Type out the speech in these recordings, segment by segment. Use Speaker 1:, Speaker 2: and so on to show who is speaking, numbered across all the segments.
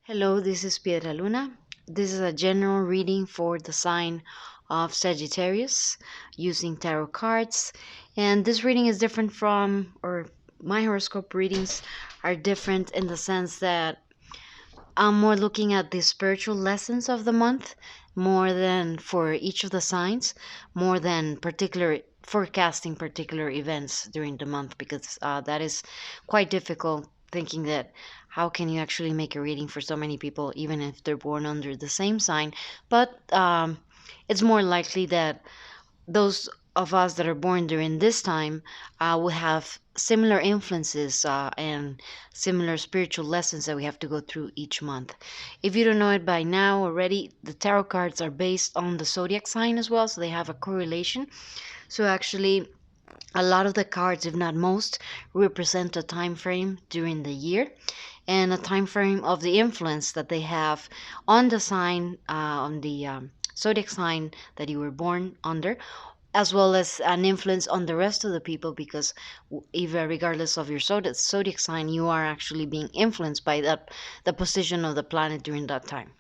Speaker 1: Hello, this is Piedra Luna. This is a general reading for the sign of Sagittarius using tarot cards. And this reading is different from, or my horoscope readings are different in the sense that I'm more looking at the spiritual lessons of the month more than for each of the signs, more than particular forecasting particular events during the month because that is quite difficult thinking that how can you actually make a reading for so many people even if they're born under the same sign. But it's more likely that those of us that are born during this time will have similar influences and similar spiritual lessons that we have to go through each month. If you don't know it by now already, the tarot cards are based on the zodiac sign as well, so they have a correlation. So actually, a lot of the cards, if not most, represent a time frame during the year and a time frame of the influence that they have on the sign, on the zodiac sign that you were born under, as well as an influence on the rest of the people because even regardless of your zodiac sign, you are actually being influenced by the position of the planet during that time.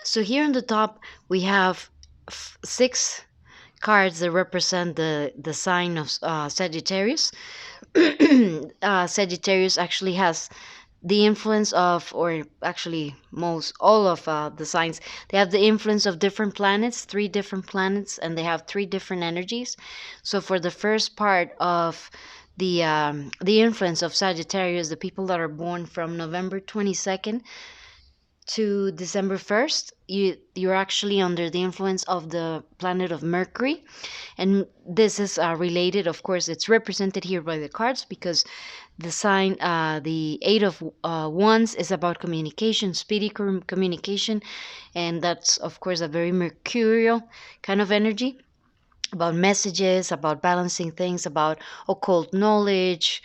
Speaker 1: So here on the top we have six cards that represent the sign of Sagittarius. Sagittarius actually has the influence of, or actually most all of the signs, they have the influence of different planets, three different planets, and they have three different energies. So for the first part of the influence of Sagittarius, the people that are born from November 22nd to December 1st, you're actually under the influence of the planet of Mercury. And this is related, of course, it's represented here by the cards because the sign, the Eight of Wands, is about communication, speedy communication. And that's, of course, a very mercurial kind of energy about messages, about balancing things, about occult knowledge.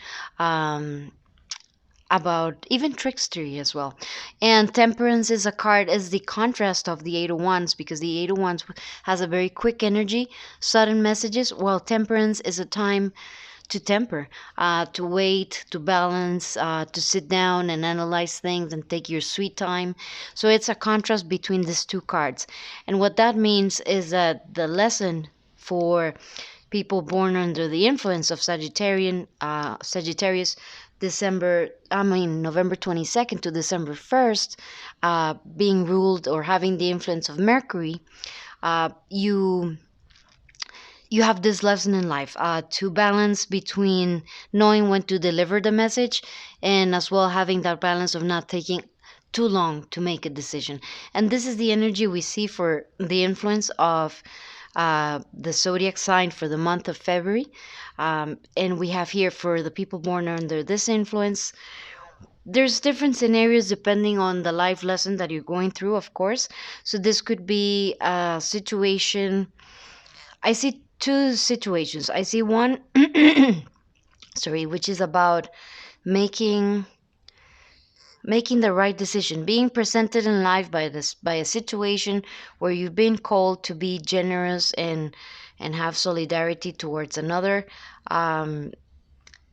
Speaker 1: About even trickstery as well. And temperance is a card as the contrast of the Eight of Wands because the Eight of Wands has a very quick energy, sudden messages, while temperance is a time to temper, to wait, to balance, to sit down and analyze things and take your sweet time. So it's a contrast between these two cards. And what that means is that the lesson for people born under the influence of Sagittarius, November 22nd to December 1st, being ruled or having the influence of Mercury, you have this lesson in life to balance between knowing when to deliver the message and as well having that balance of not taking too long to make a decision. And this is the energy we see for the influence of the zodiac sign for the month of February. And we have here for the people born under this influence, there's different scenarios depending on the life lesson that you're going through, of course. So this could be a situation. I see two situations. I see one, sorry, which is about making the right decision, being presented in life by a situation where you've been called to be generous and have solidarity towards another, um,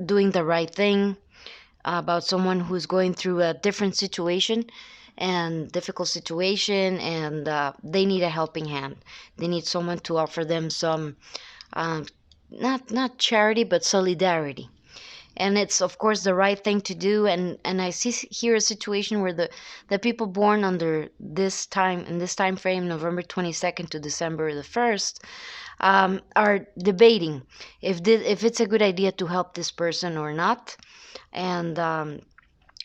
Speaker 1: doing the right thing, about someone who's going through a different situation and difficult situation, and they need a helping hand. They need someone to offer them some, um, not charity but solidarity. And it's of course the right thing to do. And I see here a situation where the people born under this time, in this time frame, November 22nd to December the 1st, are debating if it's a good idea to help this person or not. And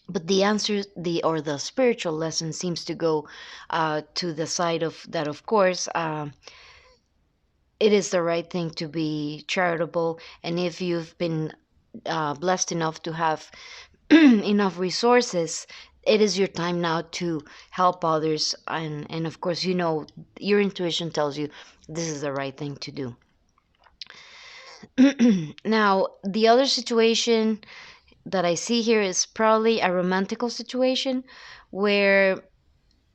Speaker 1: but the answer, the spiritual lesson seems to go to the side of that, of course. It is the right thing to be charitable, and if you've been blessed enough to have enough resources, it is your time now to help others. And of course, your intuition tells you this is the right thing to do. Now, the other situation that I see here is probably a romantical situation where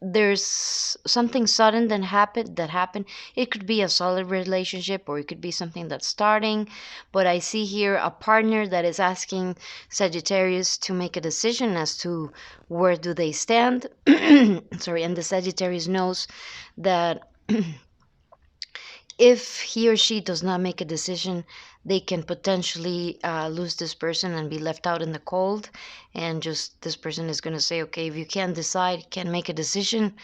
Speaker 1: there's something sudden that happened. It could be a solid relationship, or it could be something that's starting. But I see here a partner that is asking Sagittarius to make a decision as to where do they stand. Sorry. And the Sagittarius knows that if he or she does not make a decision, they can potentially lose this person and be left out in the cold. And just this person is going to say, okay, if you can't decide, can't make a decision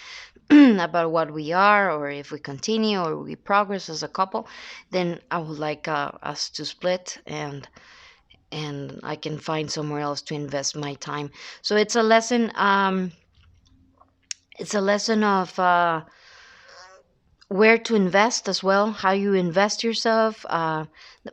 Speaker 1: about what we are, or if we continue or we progress as a couple, then I would like us to split, and I can find somewhere else to invest my time. So it's a lesson. It's a lesson of where to invest as well, how you invest yourself,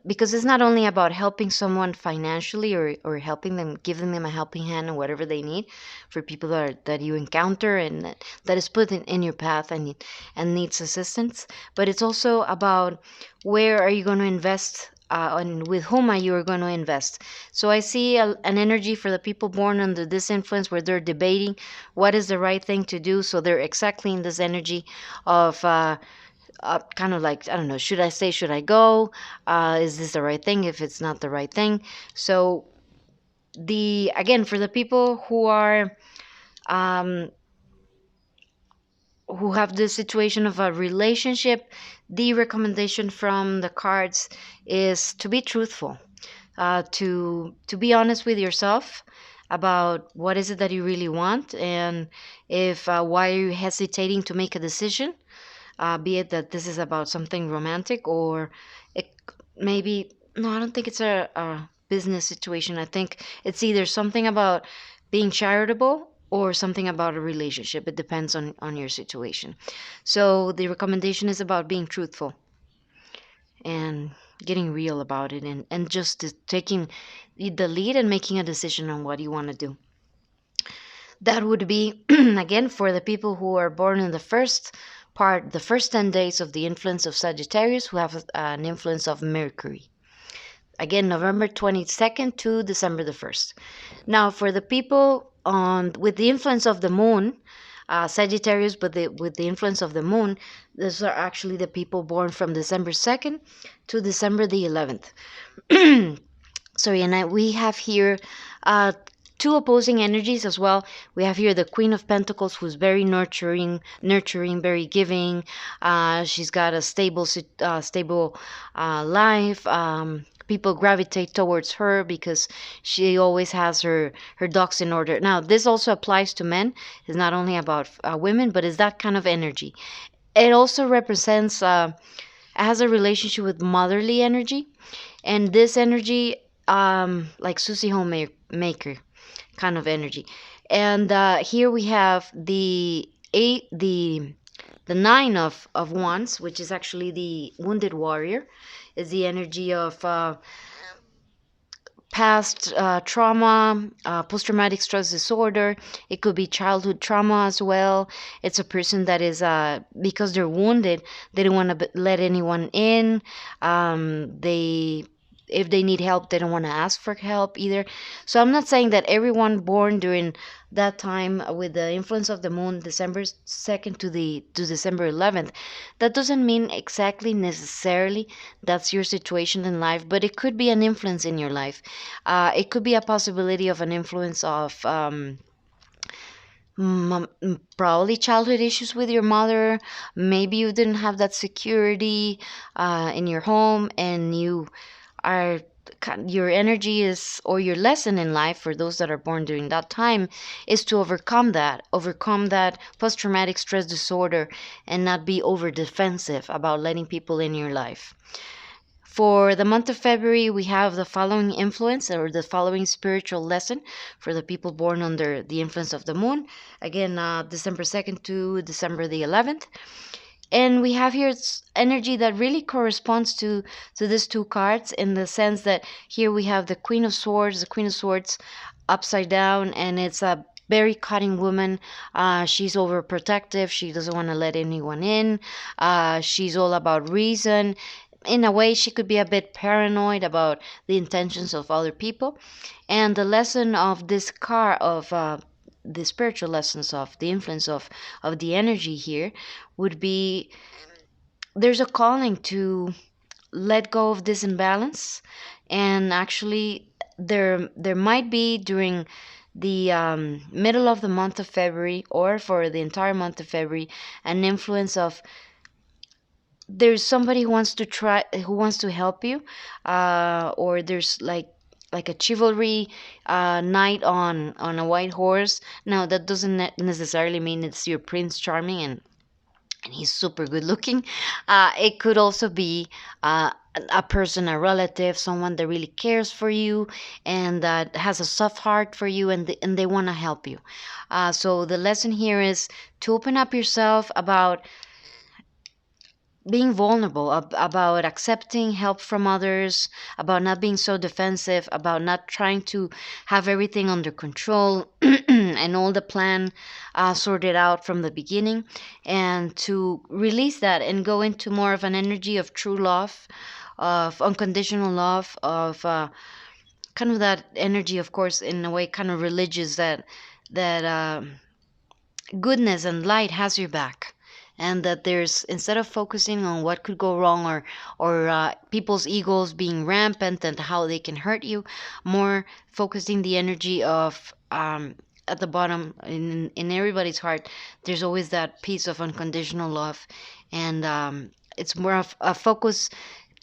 Speaker 1: because it's not only about helping someone financially, or helping them, giving them a helping hand or whatever they need, for people that you encounter and that is put in your path and needs assistance. But it's also about where are you going to invest, and with whom are you going to invest. So I see an energy for the people born under this influence where they're debating what is the right thing to do. So they're exactly in this energy of kind of like, I don't know, should I stay, should I go? Is this the right thing if it's not the right thing? So again, for the people um, who have this situation of a relationship, the recommendation from the cards is to be truthful, to be honest with yourself about what is it that you really want, and if why are you hesitating to make a decision, be it that this is about something romantic, or it maybe, no, I don't think it's a business situation. I think it's either something about being charitable or something about a relationship. It depends on your situation. So the recommendation is about being truthful and getting real about it, and just taking the lead and making a decision on what you want to do. That would be, again, for the people who are born in the first 10 days of the influence of Sagittarius, who have an influence of Mercury. Again, November 22nd to December the 1st. Now, for the people with the influence of the moon, Sagittarius, but with the influence of the moon, these are actually the people born from December 2nd to December the 11th. Sorry, and we have here two opposing energies as well. We have here the Queen of Pentacles, who's very nurturing, very giving. She's got a stable life. People gravitate towards her because she always has her ducks in order. Now, this also applies to men. It's not only about women, but it's that kind of energy. It also represents, has a relationship with motherly energy, and this energy, like Susie Homemaker kind of energy. And here we have the nine of wands, which is actually the wounded warrior, is the energy of past trauma, post-traumatic stress disorder. It could be childhood trauma as well. It's a person that is, because they're wounded, they don't want to let anyone in. If they need help, they don't want to ask for help either. So I'm not saying that everyone born during that time with the influence of the moon, December 2nd to December 11th, that doesn't mean exactly necessarily that's your situation in life, but it could be an influence in your life. It could be a possibility of an influence of probably childhood issues with your mother. Maybe you didn't have that security in your home, and are your energy is, or your lesson in life for those that are born during that time, is to overcome that post-traumatic stress disorder, and not be over defensive about letting people in your life. For the month of February, we have the following influence, or the following spiritual lesson for the people born under the influence of the moon. Again, December 2nd to December the 11th. And we have here energy that really corresponds to these two cards, in the sense that here we have the Queen of Swords upside down, and it's a very cutting woman. She's overprotective. She doesn't want to let anyone in. She's all about reason. In a way, she could be a bit paranoid about the intentions of other people. And the lesson of this card, of the spiritual lessons of the influence of the energy here would be, there's a calling to let go of this imbalance. And actually, there might be during the middle of the month of February, or for the entire month of February, an influence of, there's somebody who wants to help you, or there's like a chivalry knight on a white horse. Now that doesn't necessarily mean it's your Prince Charming, and he's super good looking. It could also be a person, a relative, someone that really cares for you and that has a soft heart for you, and they want to help you. So the lesson here is to open up yourself about being vulnerable, about accepting help from others, about not being so defensive, about not trying to have everything under control and all the plan sorted out from the beginning, and to release that and go into more of an energy of true love, of unconditional love, of kind of that energy, of course, in a way, kind of religious, that goodness and light has your back, and that there's, instead of focusing on what could go wrong, or people's egos being rampant and how they can hurt you, more focusing the energy of, at the bottom in everybody's heart, there's always that piece of unconditional love. And it's more of a focus,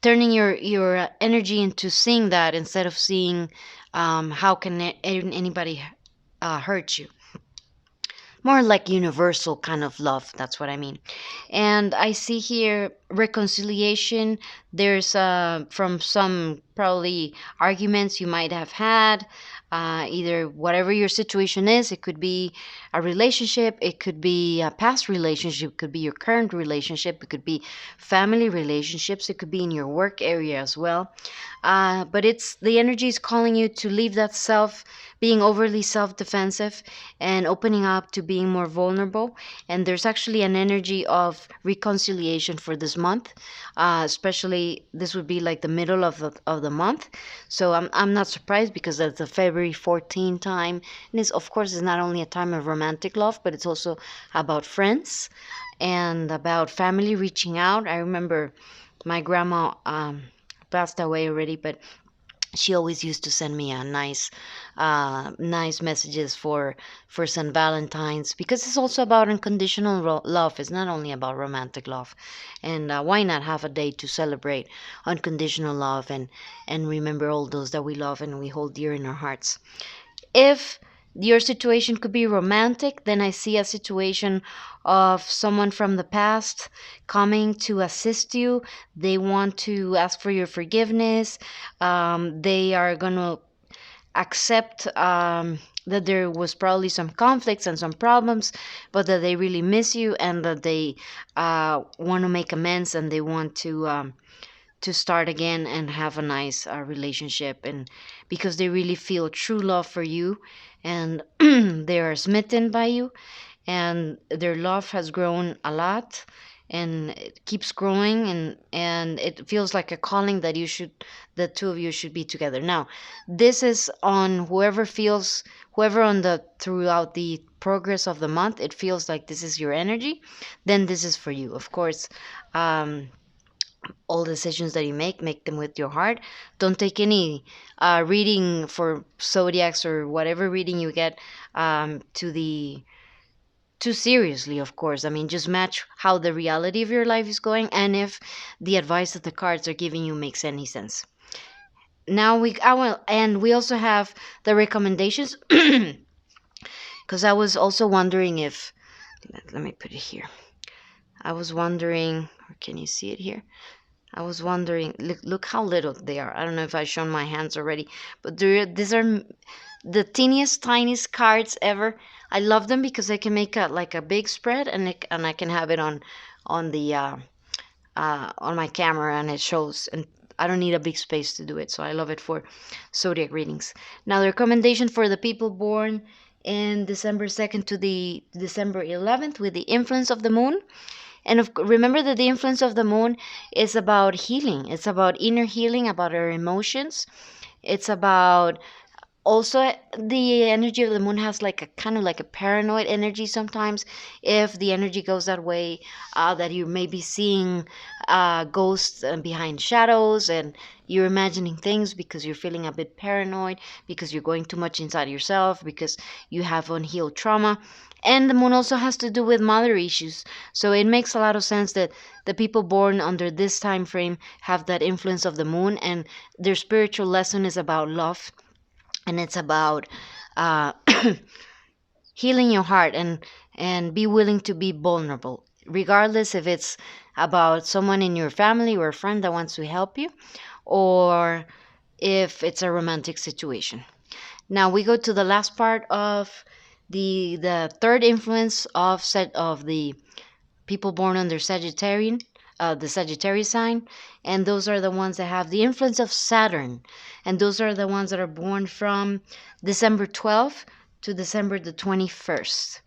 Speaker 1: turning your energy into seeing that, instead of seeing how can anybody hurt you. More like universal kind of love, that's what I mean. And I see here reconciliation. There's from some probably arguments you might have had, either whatever your situation is. It could be a relationship, it could be a past relationship, it could be your current relationship, it could be family relationships, it could be in your work area as well. But it's, the energy is calling you to leave that being overly self-defensive and opening up to being more vulnerable. And there's actually an energy of reconciliation for this month, especially this would be like the middle of the month. So I'm not surprised, because that's the February 14 time, and it's, of course, it's not only a time of romantic love, but it's also about friends and about family reaching out. I remember my grandma passed away already, but she always used to send me a nice messages for St. Valentine's, because it's also about unconditional love. It's not only about romantic love. And why not have a day to celebrate unconditional love, and remember all those that we love and we hold dear in our hearts. If your situation could be romantic, then I see a situation of someone from the past coming to assist you. They want to ask for your forgiveness. They are going to accept that there was probably some conflicts and some problems, but that they really miss you, and that they want to make amends, and they want to start again and have a nice relationship, and because they really feel true love for you, and they are smitten by you, and their love has grown a lot, and it keeps growing, and it feels like a calling that the two of you should be together. Now, this is on whoever on the throughout the progress of the month it feels like this is your energy, then this is for you, of course. All decisions that you make them with your heart. Don't take any reading for zodiacs or whatever reading you get too seriously, of course. I mean, just match how the reality of your life is going, and if the advice that the cards are giving you makes any sense. Now and we also have the recommendations, because I was also wondering if, let me put it here. I was wondering, or can you see it here? I was wondering, look how little they are. I don't know if I've shown my hands already, but these are the teeniest, tiniest cards ever. I love them because I can make a big spread, and I can have it on the on my camera, and it shows. And I don't need a big space to do it, so I love it for zodiac readings. Now, the recommendation for the people born in December 2nd to the December 11th with the influence of the moon. And remember that the influence of the moon is about healing. It's about inner healing, about our emotions. It's about Also, the energy of the moon has like a kind of like a paranoid energy sometimes. If the energy goes that way, that you may be seeing ghosts behind shadows, and you're imagining things because you're feeling a bit paranoid, because you're going too much inside yourself, because you have unhealed trauma. And the moon also has to do with mother issues, so it makes a lot of sense that the people born under this time frame have that influence of the moon, and their spiritual lesson is about love, and it's about uh, healing your heart, and be willing to be vulnerable, regardless if it's about someone in your family or a friend that wants to help you, or if it's a romantic situation. Now we go to the last part of the third influence of the people born under Sagittarian, the Sagittarius sign, and those are the ones that have the influence of Saturn, and those are the ones that are born from December 12th to December the 21st.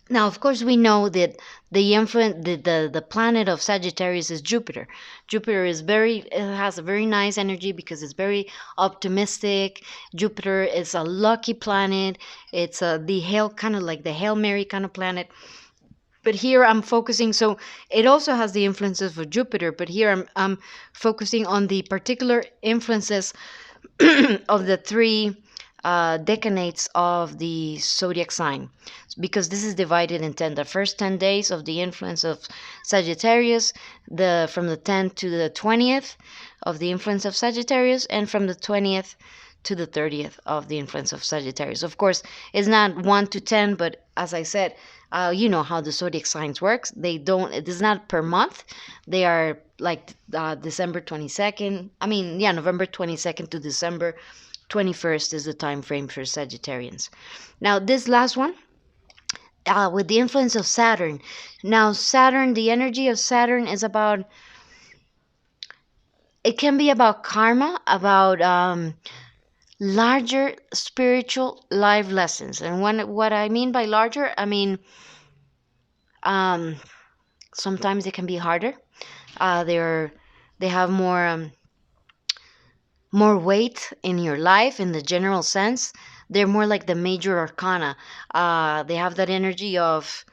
Speaker 1: Now, of course, we know that the planet of Sagittarius is Jupiter. Jupiter it has a very nice energy because it's very optimistic. Jupiter is a lucky planet. It's the Hail, kind of like the Hail Mary kind of planet. But here I'm focusing, so it also has the influences of Jupiter, but here I'm focusing on the particular influences of the three decanates of the zodiac sign, because this is divided in 10. The first 10 days of the influence of Sagittarius, the from the 10th to the 20th of the influence of Sagittarius, and from the 20th to the 30th of the influence of Sagittarius. Of course, it's not 1 to 10, but as I said, you know how the zodiac signs works. They don't. It is not per month. They are like December 22nd. I mean, yeah, November 22nd to December 21st is the time frame for Sagittarians. Now, this last one, with the influence of Saturn. Now, Saturn, the energy of Saturn is about. It can be about karma, about larger spiritual life lessons. And what I mean by larger, I mean um, sometimes they can be harder. They have more weight in your life in the general sense. They're more like the major arcana. They have that energy of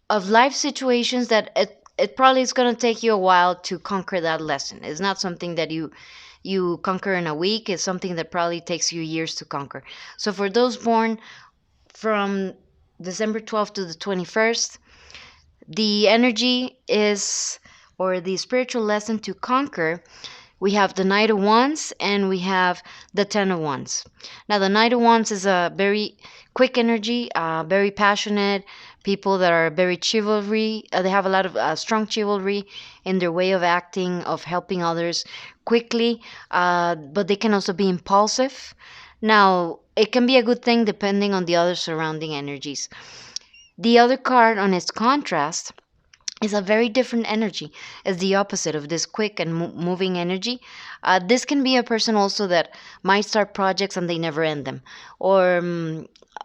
Speaker 1: life situations that it probably is going to take you a while to conquer that lesson. It's not something that you conquer in a week. It's something that probably takes you years to conquer. So for those born from December 12th to the 21st, the energy is, or the spiritual lesson to conquer, we have the Knight of Wands and we have the Ten of Wands. Now, the Knight of Wands is a very quick energy, very passionate, people that are very chivalry. They have a lot of strong chivalry in their way of acting, of helping others quickly, but they can also be impulsive. Now, it can be a good thing depending on the other surrounding energies. The other card on its contrast is a very different energy. It's the opposite of this quick and moving energy. This can be a person also that might start projects and they never end them, or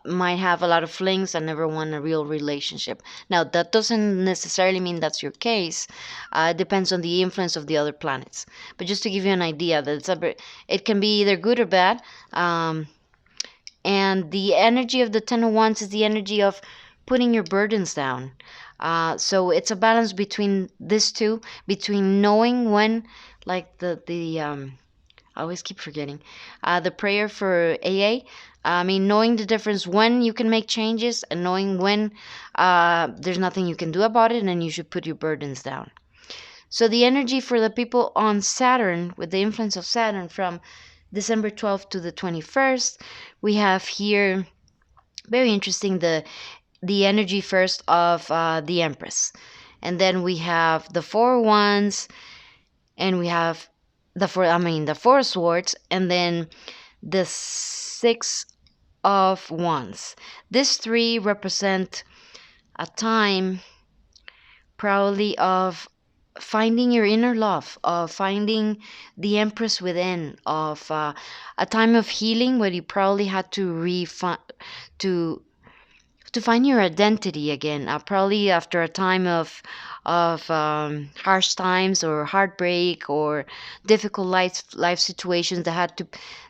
Speaker 1: might have a lot of flings and never want a real relationship. Now, that doesn't necessarily mean that's your case. It depends on the influence of the other planets. But just to give you an idea, that it can be either good or bad. And the energy of the Ten of Wands is the energy of putting your burdens down. So it's a balance between these two, between knowing when, like I always keep forgetting, the prayer for AA. I mean, knowing the difference when you can make changes and knowing when there's nothing you can do about it, and then you should put your burdens down. So the energy for the people on Saturn, with the influence of Saturn from December 12th to the 21st, we have here, very interesting, the energy first of the Empress, and then we have the Four Wands, and we have the Four of Swords, and then the Six of Wands. These three represent a time probably of finding your inner love, of finding the Empress within, of a time of healing where you probably had to to find your identity again. Probably after a time of harsh times or heartbreak or difficult life situations that had to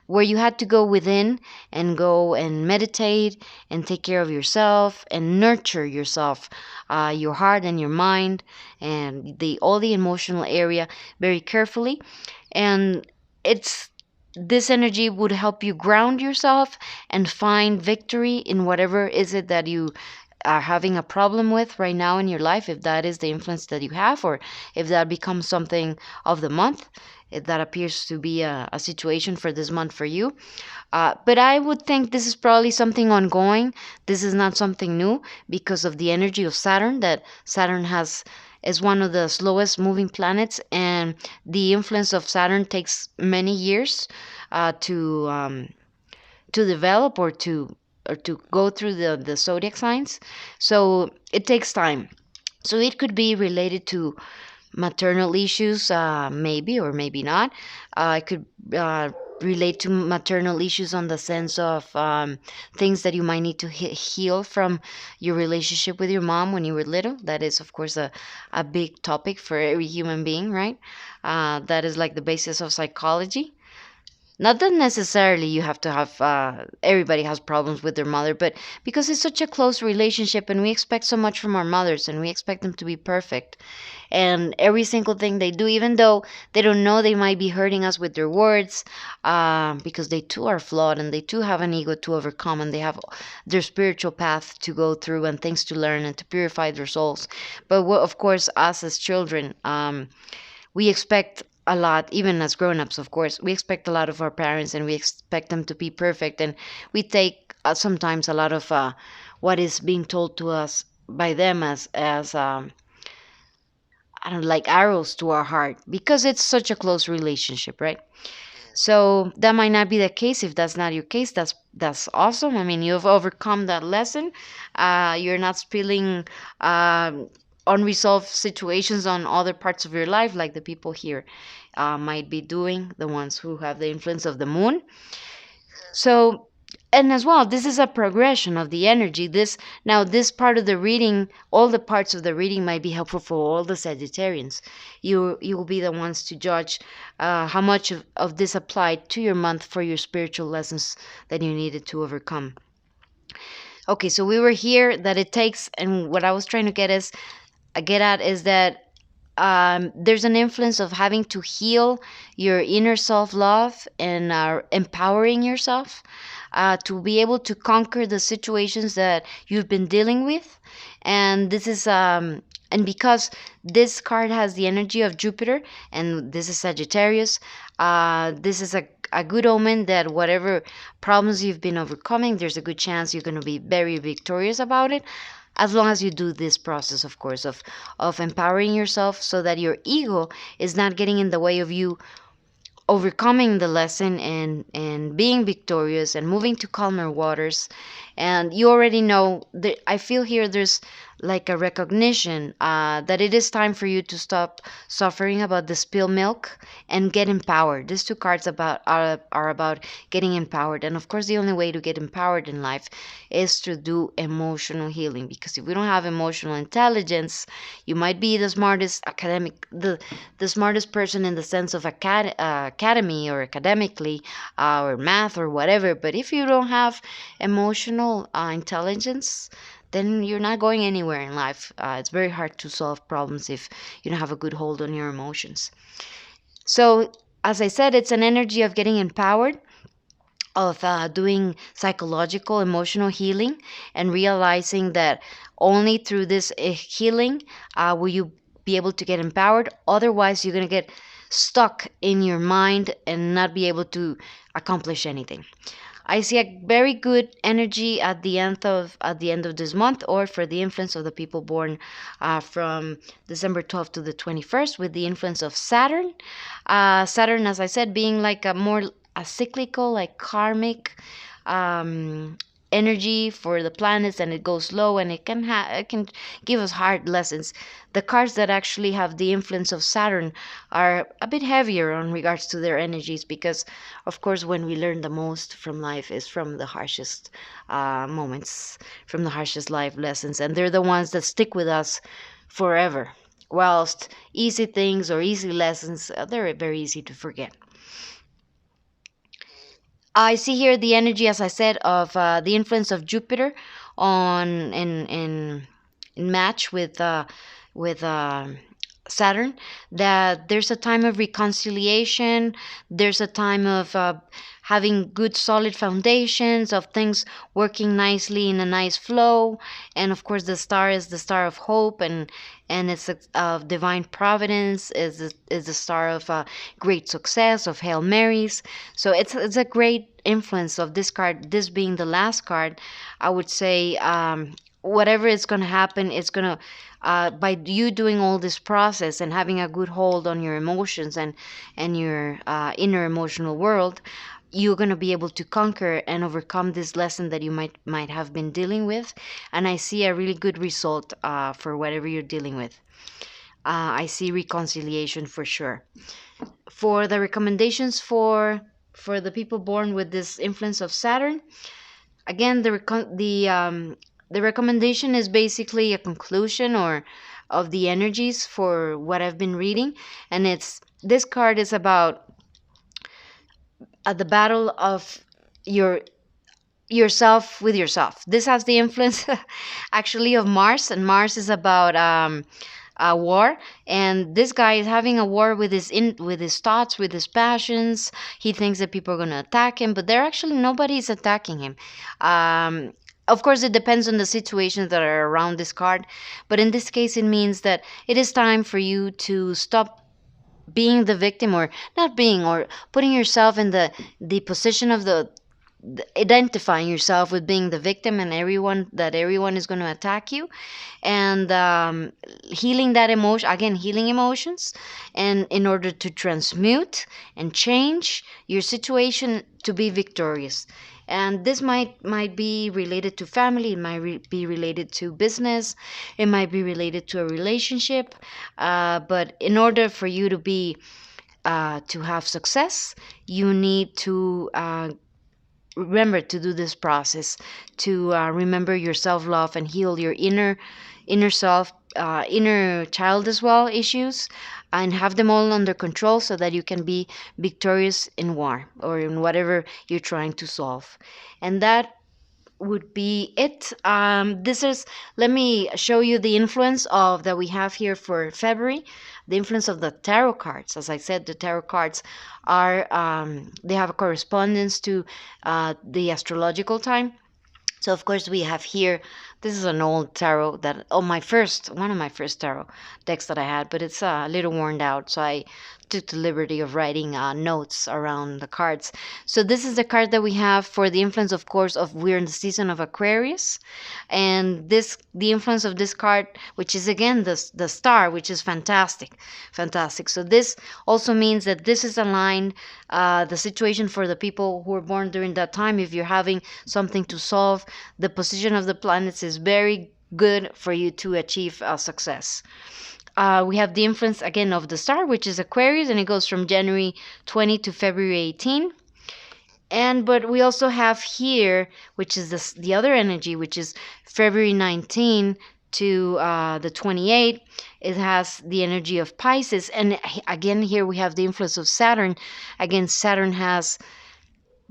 Speaker 1: where you had to go within and go and meditate and take care of yourself and nurture yourself, your heart and your mind and the all the emotional area very carefully. And it's this energy would help you ground yourself and find victory in whatever is it that you are having a problem with right now in your life, if that is the influence that you have, or if that becomes something of the month, if that appears to be a situation for this month for you. But I would think this is probably something ongoing. This is not something new because of the energy of Saturn, that Saturn has is one of the slowest moving planets, and the influence of Saturn takes many years to develop or to go through the zodiac signs. So it takes time. So it could be related to maternal issues, maybe or maybe not. It could relate to maternal issues on the sense of things that you might need to heal from your relationship with your mom when you were little. That is, of course, a big topic for every human being, right? That is like the basis of psychology. Not that necessarily you have to have, everybody has problems with their mother, but because it's such a close relationship and we expect so much from our mothers and we expect them to be perfect. And every single thing they do, even though they don't know they might be hurting us with their words, because they too are flawed and they too have an ego to overcome and they have their spiritual path to go through and things to learn and to purify their souls. But of course, us as children, we expect a lot, even as grown-ups, of course. We expect a lot of our parents and we expect them to be perfect. And we take sometimes a lot of what is being told to us by them as I don't know, like arrows to our heart because it's such a close relationship, right? So that might not be the case. If that's not your case, that's awesome. I mean, you've overcome that lesson. You're not spilling unresolved situations on other parts of your life, like the people here might be doing, the ones who have the influence of the moon. So, and as well, this is a progression of the energy. This part of the reading, all the parts of the reading might be helpful for all the Sagittarians. You will be the ones to judge how much of this applied to your month for your spiritual lessons that you needed to overcome. Okay, so we were here that it takes, and what I was trying to get at is that there's an influence of having to heal your inner self love and empowering yourself to be able to conquer the situations that you've been dealing with. And this is, and because this card has the energy of Jupiter and this is Sagittarius, this is a good omen that whatever problems you've been overcoming, there's a good chance you're going to be very victorious about it, as long as you do this process, of course, of empowering yourself so that your ego is not getting in the way of you overcoming the lesson and being victorious and moving to calmer waters. And you already know that I feel here there's like a recognition that it is time for you to stop suffering about the spilled milk and get empowered. These two cards are about getting empowered, and of course the only way to get empowered in life is to do emotional healing, because if we don't have emotional intelligence, you might be the smartest the smartest person in the sense of academy or academically or math or whatever, but if you don't have emotional intelligence, then you're not going anywhere in life. It's very hard to solve problems if you don't have a good hold on your emotions. So, as I said, it's an energy of getting empowered, of doing psychological, emotional healing, and realizing that only through this healing will you be able to get empowered. Otherwise, you're going to get stuck in your mind and not be able to accomplish anything. I see a very good energy at the end of this month, or for the influence of the people born from December 12th to the 21st, with the influence of Saturn. Saturn, as I said, being like a cyclical, like karmic energy for the planets, and it goes low, and it can give us hard lessons. The cards that actually have the influence of Saturn are a bit heavier on regards to their energies, because of course when we learn the most from life is from the harshest moments, from the harshest life lessons, and they're the ones that stick with us forever, whilst easy things or easy lessons, they're very easy to forget. I see here the energy, as I said, of the influence of Jupiter on in match with Saturn. That there's a time of reconciliation. There's a time of having good, solid foundations of things working nicely in a nice flow. And of course, the star is the star of hope, and it's of divine providence. Is the star of great success, of Hail Marys. So it's a great influence of this card. This being the last card, I would say whatever is going to happen, it's going to by you doing all this process and having a good hold on your emotions and your inner emotional world, you're going to be able to conquer and overcome this lesson that you might have been dealing with. And I see a really good result for whatever you're dealing with. I see reconciliation for sure. For the recommendations for the people born with this influence of Saturn, again, the recommendation is basically a conclusion or of the energies for what I've been reading, and it's this card is about the battle of your yourself with yourself. This has the influence actually of Mars, and Mars is about a war, and this guy is having a war with with his thoughts, with his passions. He thinks that people are going to attack him, but they're actually nobody's attacking him. Of course, it depends on the situations that are around this card, but in this case, it means that it is time for you to stop being the victim, or not being, or putting yourself in the position of identifying yourself with being the victim, and everyone is going to attack you, and healing that emotion, again healing emotions, and in order to transmute and change your situation to be victorious. And this might be related to family, it might be related to business, it might be related to a relationship, but in order for you to have success, you need to remember to do this process, to remember your self-love and heal your inner self, inner child as well issues, and have them all under control so that you can be victorious in war or in whatever you're trying to solve. And that would be it. This is, let me show you the influence of that we have here for February. The influence of the tarot cards. As I said, the tarot cards are they have a correspondence to the astrological time. So of course we have here, this is an old tarot that, oh, one of my first tarot decks that I had, but it's a little worn out, so I took the liberty of writing notes around the cards. So this is the card that we have for the influence, of course, of we're in the season of Aquarius, and the influence of this card, which is again the star, which is fantastic. So this also means that this is aligned, the situation for the people who were born during that time. If you're having something to solve, the position of the planets is very good for you to achieve success. We have the influence again of the star, which is Aquarius, and it goes from January 20 to February 18. But we also have here, which is the other energy, which is February 19 to the 28. It has the energy of Pisces, and again here we have the influence of Saturn. Again, Saturn has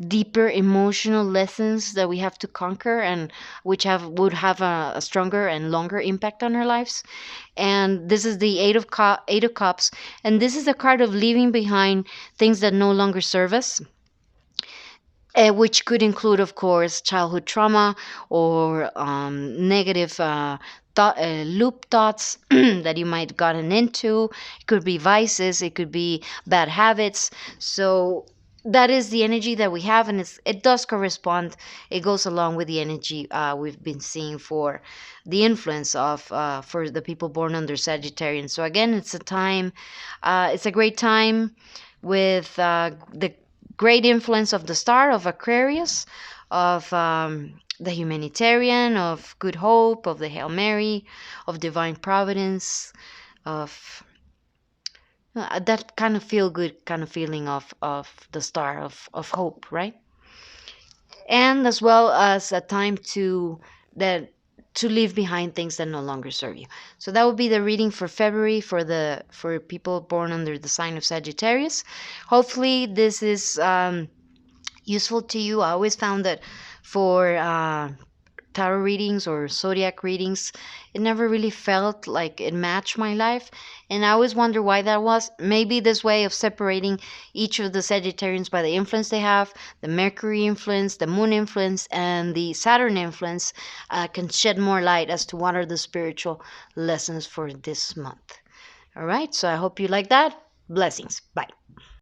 Speaker 1: deeper emotional lessons that we have to conquer, and which would have a stronger and longer impact on our lives. And this is the Eight of Cups, and this is a card of leaving behind things that no longer serve us, which could include, of course, childhood trauma or negative loop thoughts that you might gotten into. It could be vices, it could be bad habits. So that is the energy that we have, and it does correspond. It goes along with the energy we've been seeing for the influence of for the people born under Sagittarius. So again, it's a great time with the great influence of the star of Aquarius, of the humanitarian, of good hope, of the Hail Mary, of divine providence, of that kind of feel good kind of feeling of the star of hope, right? And as well as a time that to leave behind things that no longer serve you. So that would be the reading for February for people born under the sign of Sagittarius. Hopefully this is useful to you. I always found that for tarot readings or zodiac readings, it never really felt like it matched my life. And I always wonder why that was. Maybe this way of separating each of the Sagittarians by the influence they have, the Mercury influence, the Moon influence, and the Saturn influence, can shed more light as to what are the spiritual lessons for this month. All right, so I hope you like that. Blessings. Bye.